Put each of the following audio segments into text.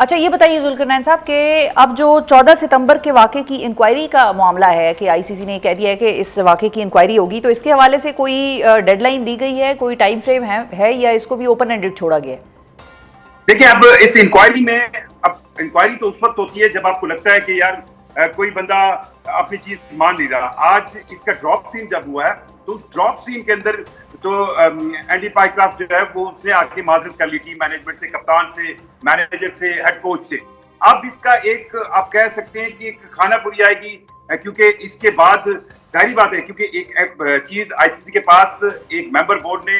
अच्छा, ये बताइए जुल्करनैन साहब कि अब जो 14 सितंबर के वाक़े की इंक्वायरी का मामला है कि आईसीसी ने कह दिया है कि इस वाक़े की इंक्वायरी होगी, तो इसके हवाले से कोई डेडलाइन दी गई है, कोई टाइम फ्रेम है या इसको भी ओपन एंडेड छोड़ा गया है? देखिए, अब इस इंक्वायरी में, अब इंक्वायरी तो उस वक्त होती है जब आपको लगता है कि यार कोई बंदा अपनी चीज मान नहीं रहा। आज इसका ड्रॉप सीन जब हुआ है तो उस ड्रॉप सीन के अंदर तो एंडी पाइक्राफ्ट जो है वो उसने आके माजरत कर ली टीम मैनेजमेंट से, कप्तान से, मैनेजर से, हेड कोच से। अब इसका एक आप कह सकते हैं कि एक खानापुरी आएगी, क्योंकि इसके बाद जाहिर बात है, क्योंकि एक चीज आईसीसी के पास एक मेंबर बोर्ड ने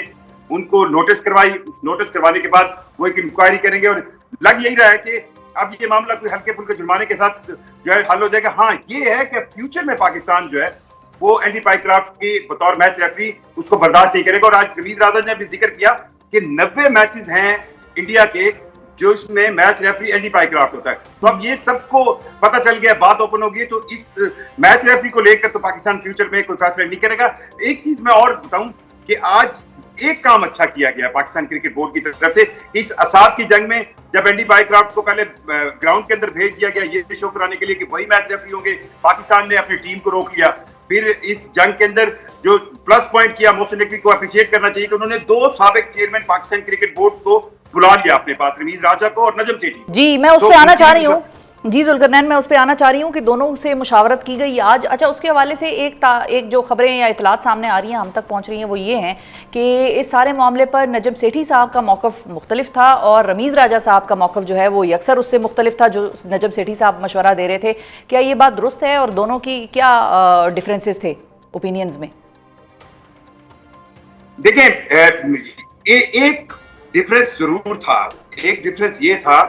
उनको नोटिस करवाई। नोटिस करवाने के बाद वो एक इंक्वायरी करेंगे और लग यही रहा है कि अब ये मामला कोई हल्के फुल्के जुर्माने के साथ जो है हल हो जाएगा। हाँ, ये है कि फ्यूचर में पाकिस्तान जो है वो एंडी पाइक्राफ्ट की बतौर मैच रेफरी उसको बर्दाश्त नहीं करेगा। और आज रमीज राजा ने भी जिक्र किया कि 90 मैचेस हैं इंडिया के जो इसमें मैच रेफरी एंडी पाइक्राफ्ट होता है। तो अब ये सबको पता चल गया, बात ओपन होगी, तो इस मैच रेफरी को लेकर तो पाकिस्तान फ्यूचर में कोई फैसला नहीं करेगा। एक चीज मैं और बताऊं कि आज एक काम अच्छा किया गया पाकिस्तान क्रिकेट बोर्ड की तरफ से। इस असाब की जंग में जब एंडी पाइक्राफ्ट को पहले ग्राउंड के अंदर भेज दिया गया ये शो कराने के लिए कि वही मैच रेफरी होंगे, पाकिस्तान ने अपनी टीम को रोक लिया। फिर इस जंग के अंदर जो प्लस पॉइंट किया, मोहसिन नकवी को अप्रिशिएट करना चाहिए कि उन्होंने 2 साबिक चेयरमैन पाकिस्तान क्रिकेट बोर्ड को बुला लिया अपने पास, रमीज राजा को और नजम सेठी। जी, मैं उस पर आना चाह रही हूँ। जी जुल्करनैन, मैं उस पर आना चाह रही हूँ कि दोनों से मुशावरत की गई आज। अच्छा, उसके हवाले से एक जो खबरें या इतलात सामने आ रही हैं, हम तक पहुँच रही हैं, वो ये हैं कि इस सारे मामले पर नजम सेठी साहब का मौक़िफ़ मुख्तलिफ था और रमीज़ राजा साहब का मौक़िफ़ जो है वो यकसर उससे मुख्तलिफ था जो नजम सेठी साहब मशवरा दे रहे थे। क्या ये बात दुरुस्त है और दोनों की क्या डिफरेंसेस थे ओपिनियंस में? देखिए, एक डिफरेंस जरूर था। एक डिफरेंस ये था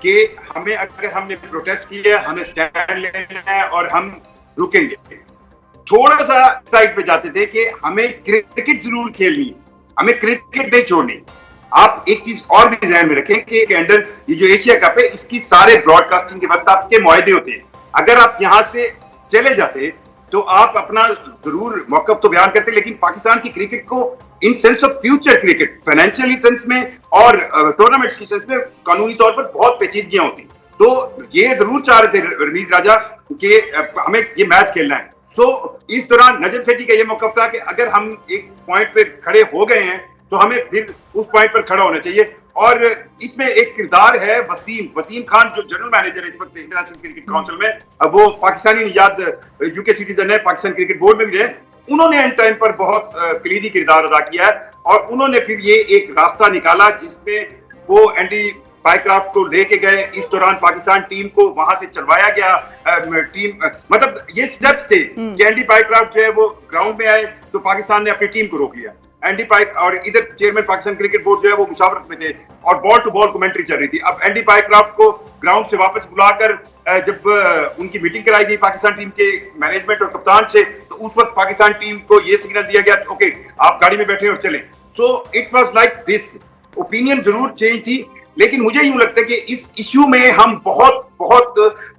कि हमें, अगर हमने प्रोटेस्ट किया, हमें स्टैंड लेना है और हम रुकेंगे। थोड़ा सा साइड पे जाते थे कि हमें क्रिकेट जरूर खेलनी है, हमें क्रिकेट नहीं छोड़नी। आप एक चीज और भी ध्यान में रखें कि अंडर ये जो एशिया कप है इसकी सारे ब्रॉडकास्टिंग के वक्त आपके मुआहदे होते हैं। अगर आप यहां से चले जाते तो आप अपना जरूर मौकफ तो बयान करते, लेकिन पाकिस्तान की क्रिकेट को in sense of future cricket, financially sense में और टूर्नामेंट्स की सेंस में कानूनी तौर पर बहुत पेचीदगियां होती। तो ये जरूर चाह रहे थे रमीज राजा कि हमें ये मैच खेलना है। सो इस दौरान नजम सेठी का ये मौकफ था कि अगर हम एक पॉइंट पे खड़े हो गए हैं तो हमें फिर उस पॉइंट पर खड़ा होना चाहिए। और इसमें एक किरदार है वसीम खान, जो जनरल मैनेजर है इस वक्त इंटरनेशनल क्रिकेट काउंसिल में। अब वो पाकिस्तानी निजात यूके सिटीजन है, पाकिस्तान क्रिकेट बोर्ड में भी रहे। उन्होंने एंड टाइम पर बहुत कलीदी किरदार अदा किया है और उन्होंने फिर ये एक रास्ता निकाला जिसमें वो एंडी पाइक्राफ्ट को लेके गए। इस दौरान पाकिस्तान टीम को वहां से चलवाया गया। टीम मतलब ये स्टेप्स थे कि एंडी पाइक्राफ्ट जो है वो ग्राउंड में आए तो पाकिस्तान ने अपनी टीम को रोक लिया। एंडी पाइक और इधर चेयरमैन पाकिस्तान क्रिकेट बोर्ड जो है वो मुशावरत में थे और बॉल टू बॉल कमेंट्री चल रही थी। अब एंडी पाइक्राफ्ट को ग्राउंड से वापस बुलाकर जब उनकी मीटिंग कराई गई पाकिस्तान टीम के मैनेजमेंट और कप्तान से, तो उस वक्त पाकिस्तान टीम को ये सिग्नल दिया गया, ओके आप गाड़ी में बैठे और चलें। So it was like this. Opinion जरूर चेंज थी, लेकिन मुझे यूं लगता है कि इस इश्यू में हम बहुत बहुत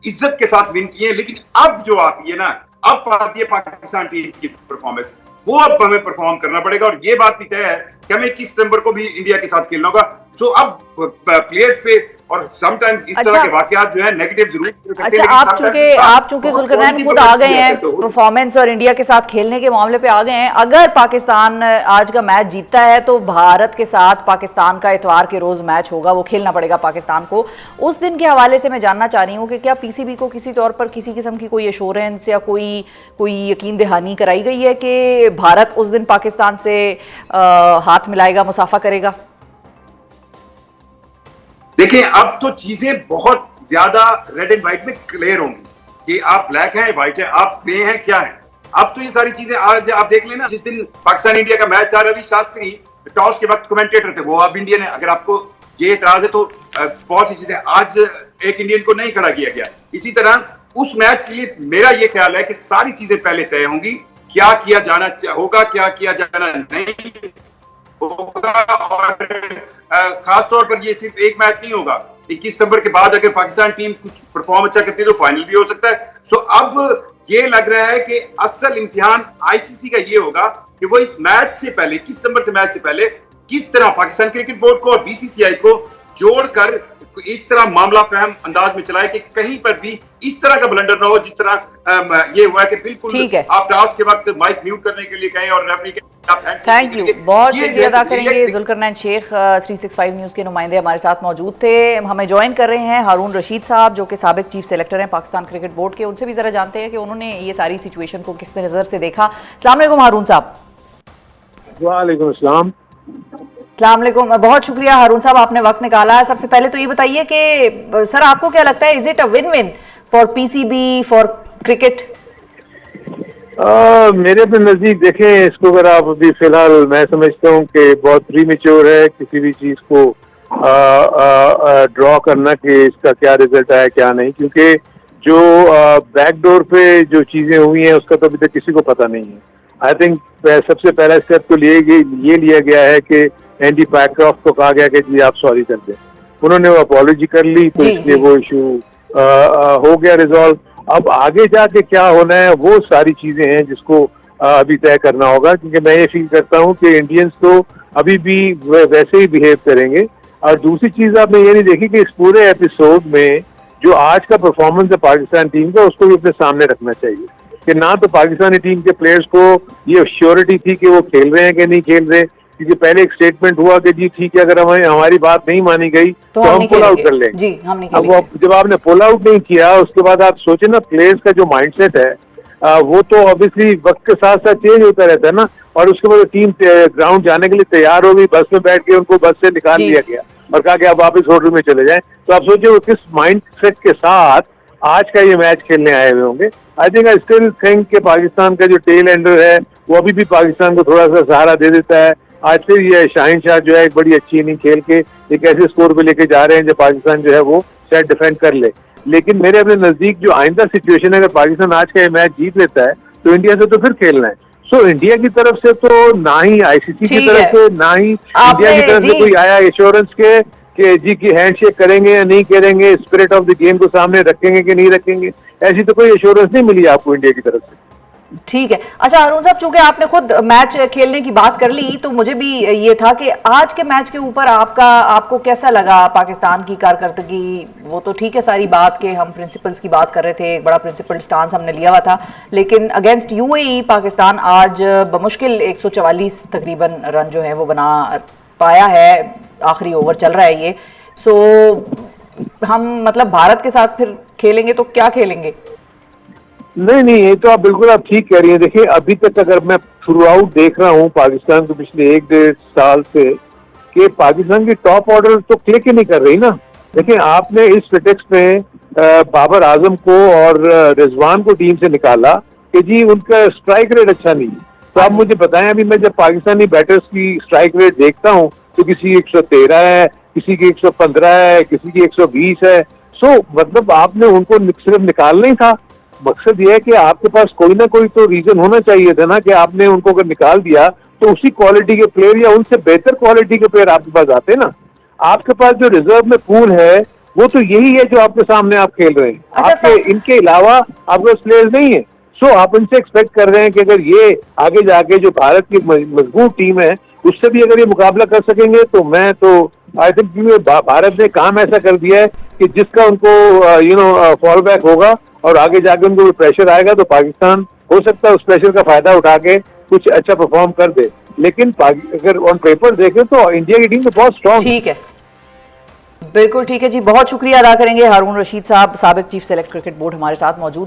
इज्जत के साथ विन किए। लेकिन अब जो आती है ना, अब आती है पाकिस्तान टीम की परफॉर्मेंस, वो अब हमें परफॉर्म करना पड़ेगा। और ये बात भी तय है कि हमें 21 सितंबर को भी इंडिया के साथ खेलना होगा। सो अब प्लेयर्स पे और समटाइम्स इस तरह के वाकयात जो है नेगेटिव जरूर। अच्छा, आप चूंकि जुल्करनैन खुद आ गए हैं परफॉर्मेंस और इंडिया के साथ खेलने के मामले पे आ गए हैं, अगर पाकिस्तान आज का मैच जीतता है तो भारत के साथ पाकिस्तान का इतवार के रोज मैच होगा, वो खेलना पड़ेगा पाकिस्तान को। उस दिन के हवाले से मैं जानना चाह रही हूँ कि क्या पीसीबी को किसी तौर पर किसी किस्म की कोई एश्योरेंस या कोई यकीन दहानी कराई गई है कि भारत उस दिन पाकिस्तान से हाथ मिलाएगा, मुसाफा करेगा? देखिए, अब तो चीजें बहुत ज्यादा रेड एंड व्हाइट में क्लियर होंगी कि आप ब्लैक हैं, व्हाइट है, आप ग्रे हैं, क्या है। अब तो ये सारी चीजें आज आप देख लेना। जिस दिन पाकिस्तान इंडिया का मैच था, रवि शास्त्री टॉस के वक्त कमेंटेटर थे, वो अब इंडियन है। अगर आपको ये एतराज है तो बहुत सी चीजें आज एक इंडियन को नहीं खड़ा किया गया। इसी तरह उस मैच के लिए मेरा ये ख्याल है कि सारी चीजें पहले तय होंगी, क्या किया जाना होगा, क्या किया जाना नहीं होगा। और खासतौर पर ये सिर्फ एक मैच नहीं होगा। 21 सितंबर के बाद अगर पाकिस्तान टीम कुछ परफॉर्म अच्छा करती है तो फाइनल भी हो सकता है। सो अब ये लग रहा है कि असल इम्तिहान आईसीसी का ये होगा कि वो इस मैच से पहले, 21 सितंबर से मैच से पहले किस तरह पाकिस्तान क्रिकेट बोर्ड को और बीसीसीआई को जोड़कर इस तरह मामला फहम अंदाज में चलाए कि कहीं पर भी इस तरह का ब्लंडर ना हो जिस तरह ये हुआ कि बिल्कुल ठीक है। आप टॉस के वक्त माइक म्यूट करने के लिए कहें और रेफरी के थैंक यू, बहुत शुक्रिया अदा करेंगे। जुल्करनैन शेख 365 न्यूज़ के नुमाइंदे हमारे साथ मौजूद थे। हमें ज्वाइन कर रहे हैं हारून रशीद साहब जो कि साबिक चीफ सेलेक्टर हैं पाकिस्तान क्रिकेट बोर्ड के। उनसे भी ज़रा जानते हैं कि उन्होंने ये सारी सिचुएशन को किस नज़र से देखा। अस्सलाम वालेकुम हारून साहब। वालेकुम अस्सलाम। अस्सलाम वालेकुम, बहुत शुक्रिया हारून साहब, आपने वक्त निकाला। सबसे पहले तो ये बताइए कि सर आपको क्या लगता है, is it a win win for PCB, for cricket? मेरे अपने नजदीक देखें इसको, अगर आप अभी फिलहाल मैं समझता हूँ कि बहुत प्रीमेच्योर है किसी भी चीज को ड्रॉ करना कि इसका क्या रिजल्ट आया क्या नहीं, क्योंकि जो बैकडोर पे जो चीजें हुई हैं उसका तो अभी तक किसी को पता नहीं है। आई थिंक सबसे पहला स्टेप तो ये लिया गया है कि एंडी पैक्रॉफ्ट को कहा गया कि जी आप सॉरी कर दें। उन्होंने वो अपॉलॉजी कर ली तो इसलिए वो इशू हो गया रिजॉल्व। अब आगे जाके क्या होना है वो सारी चीजें हैं जिसको अभी तय करना होगा, क्योंकि मैं ये फील करता हूँ कि इंडियंस तो अभी भी वैसे ही बिहेव करेंगे। और दूसरी चीज आपने ये नहीं देखी कि इस पूरे एपिसोड में जो आज का परफॉर्मेंस है पाकिस्तान टीम का उसको भी अपने सामने रखना चाहिए कि ना तो पाकिस्तानी टीम के प्लेयर्स को ये श्योरिटी थी कि वो खेल रहे हैं कि नहीं खेल रहे, क्योंकि पहले एक स्टेटमेंट हुआ कि जी ठीक है अगर हमारी बात नहीं मानी गई तो हम पुल आउट कर लेंगे। जी, हम नहीं अब जब आपने पुल आउट नहीं किया उसके बाद आप सोचे ना प्लेयर्स का जो माइंडसेट है वो तो ऑब्वियसली वक्त के साथ साथ चेंज होता रहता है ना। और उसके बाद टीम ग्राउंड जाने के लिए तैयार हो गई, बस में बैठ के उनको बस से निकाल लिया गया और कहा कि आप वापस होटल में चले जाएं। तो आप सोचिए वो किस माइंडसेट के साथ आज का ये मैच खेलने आए हुए होंगे। I think I still think कि पाकिस्तान का जो टेल एंडर है वो अभी भी पाकिस्तान को थोड़ा सा सहारा दे देता है। आज फिर ये शाहीन शाह जो है एक बड़ी अच्छी इनिंग खेल के एक ऐसे स्कोर पे लेके जा रहे हैं जो पाकिस्तान जो है वो शायद डिफेंड कर ले। लेकिन मेरे अपने नजदीक जो आइंदा सिचुएशन है, अगर पाकिस्तान आज का ये मैच जीत लेता है तो इंडिया से तो फिर खेलना है। सो इंडिया की तरफ से तो ना ही आईसीसी की तरफ से ना ही इंडिया की तरफ से कोई आया एश्योरेंस के कि जी की हैंडशेक करेंगे या नहीं करेंगे, स्पिरिट ऑफ द गेम को सामने रखेंगे कि नहीं रखेंगे, ऐसी तो कोई एश्योरेंस नहीं मिली आपको इंडिया की तरफ से। ठीक है। अच्छा हारून साहब, चूंकि आपने खुद मैच खेलने की बात कर ली तो मुझे भी ये था कि आज के मैच के ऊपर आपको कैसा लगा पाकिस्तान की कारकर्दगी? वो तो ठीक है सारी बात के हम प्रिंसिपल्स की बात कर रहे थे, एक बड़ा प्रिंसिपल स्टांस हमने लिया हुआ था, लेकिन अगेंस्ट यूएई पाकिस्तान आज बमुश्किल 144 तकरीबन रन जो है वो बना पाया है। आखिरी ओवर चल रहा है ये। सो हम मतलब भारत के साथ फिर खेलेंगे तो क्या खेलेंगे? नहीं ये तो आप बिल्कुल आप ठीक कह रही हैं। देखिए अभी तक अगर मैं थ्रू आउट देख रहा हूँ पाकिस्तान को पिछले 1-1.5 साल से कि पाकिस्तान की टॉप ऑर्डर तो क्लिक ही नहीं कर रही ना। देखिए आपने इस प्रिटेक्स्ट में बाबर आजम को और रिजवान को टीम से निकाला कि जी उनका स्ट्राइक रेट अच्छा नहीं है। तो आप मुझे बताएं, अभी मैं जब पाकिस्तानी बैटर्स की स्ट्राइक रेट देखता हूँ तो किसी 113 है, किसी की 115 है, किसी की 120 है। सो मतलब आपने उनको सिर्फ निकालना ही था। मकसद ये है कि आपके पास कोई ना कोई तो रीजन होना चाहिए था ना कि आपने उनको अगर निकाल दिया तो उसी क्वालिटी के प्लेयर या उनसे बेहतर क्वालिटी के प्लेयर आपके पास आते ना। आपके पास जो रिजर्व में पूल है वो तो यही है जो आपके सामने आप खेल रहे हैं। आपके इनके अलावा आपके पास प्लेयर्स नहीं है। सो आप इनसे एक्सपेक्ट कर रहे हैं कि अगर ये आगे जाके जो भारत की मजबूत टीम है उससे भी अगर ये मुकाबला कर सकेंगे तो मैं तो आई थिंक भारत ने काम ऐसा कर दिया है कि जिसका उनको फॉल बैक होगा और आगे जाके उनको प्रेशर आएगा तो पाकिस्तान हो सकता है उस प्रेशर का फायदा उठा के कुछ अच्छा परफॉर्म कर दे। लेकिन अगर ऑन पेपर देखें तो इंडिया की टीम तो बहुत स्ट्रॉन्ग। ठीक है, बिल्कुल ठीक है जी, बहुत शुक्रिया अदा करेंगे हारून रशीद साहब, साबिक चीफ सेलेक्ट क्रिकेट बोर्ड हमारे साथ मौजूद थे।